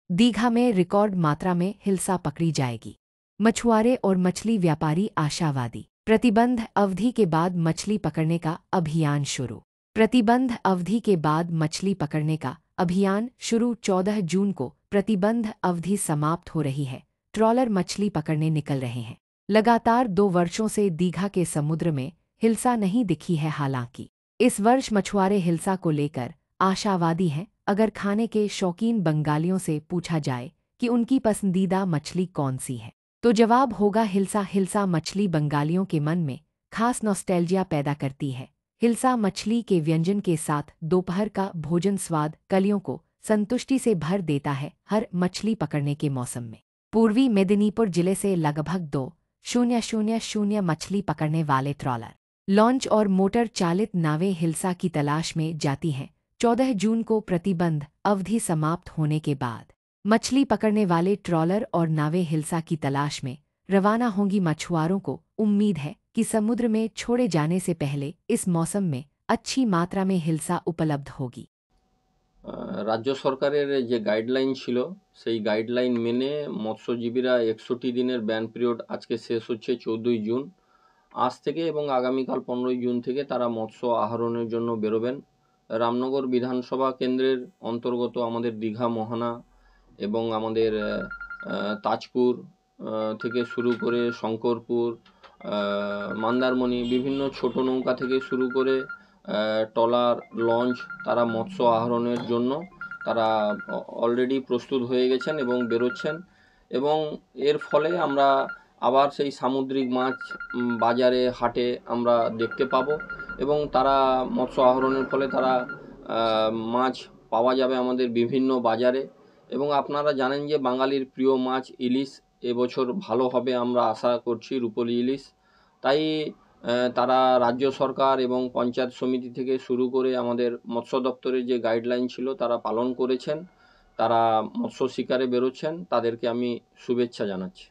दीघा में रिकॉर्ड मात्रा में हिल्सा पकड़ी जाएगी। मछुआरे और मछली व्यापारी आशावादी। प्रतिबंध अवधि के बाद मछली पकड़ने का अभियान शुरू। प्रतिबंध अवधि के बाद मछली पकड़ने का अभियान शुरू। 14 जून को प्रतिबंध अवधि समाप्त हो रही है। ट्रॉलर मछली पकड़ने निकल रहे हैं। लगातार 2 वर्षों से दीघा के समुद्र में हिल्सा नहीं दिखी है। हालांकि इस वर्ष मछुआरे हिल्सा को लेकर आशावादी हैं। अगर खाने के शौकीन बंगालियों से पूछा जाए कि उनकी पसंदीदा मछली कौन सी है, तो जवाब होगा हिल्सा। हिल्सा मछली बंगालियों के मन में खास नॉस्टैल्जिया पैदा करती है। हिल्सा मछली के व्यंजन के साथ दोपहर का भोजन स्वाद कलियों को संतुष्टि से भर देता है। हर मछली पकड़ने के मौसम में पूर्वी मेदिनीपुर जिले से लगभग 2,000 मछली पकड़ने वाले ट्रॉलर, लॉन्च और मोटर चालित नावें हिल्सा की तलाश में जाती हैं। 14 जून को प्रतिबंध अवधि समाप्त होने के बाद मछली पकड़ने वाले ट्रॉलर और नावें हिल्सा की तलाश में रवाना होंगी। मछुआरों को उम्मीद है कि समुद्र में छोड़े जाने से पहले इस मौसम में अच्छी मात्रा में हिल्सा उपलब्ध होगी। राज्य सरकारेर जे गाइडलाइन छिलो सेई गाइडलाइन मेने मत्स्यजीबीरा 61 दिनेर बैन पिरियड आजके शेष होच्छे 14 जून। आज थेके एबं आगामीकाल 15 जून थेके तारा मत्स्य आहरণের জন্য বেরোবেন। रामनगर विधानसभा केंद्रेर अंतर्गत आमादेर दीघा मोहना एबं आमादेर ताजपुर থেকে শুরু করে শঙ্করপুর, মন্দারমণি বিভিন্ন ছোট নৌকা থেকে শুরু করে ট্রলার, লঞ্চ তারা মৎস্য আহরণের জন্য তারা অলরেডি প্রস্তুত হয়ে গেছেন এবং বেরোচ্ছেন। এবং এর ফলে আমরা আবার সেই সামুদ্রিক মাছ বাজারে হাটে আমরা দেখতে পাবো এবং তারা মৎস্য আহরণের ফলে তারা মাছ পাওয়া যাবে আমাদের বিভিন্ন বাজারে। এবং আপনারা জানেন যে বাঙালির প্রিয় মাছ ইলিশ এবছর ভালো হবে আমরা আশা করছি, রূপলি ইলিশ। তাই তারা রাজ্য সরকার এবং পঞ্চায়েত সমিতি থেকে শুরু করে আমাদের মৎস্য দপ্তরের যে গাইডলাইন ছিল তারা পালন করেছেন। তারা মৎস্য শিকারে বেরোচ্ছেন, তাদেরকে আমি শুভেচ্ছা জানাচ্ছি।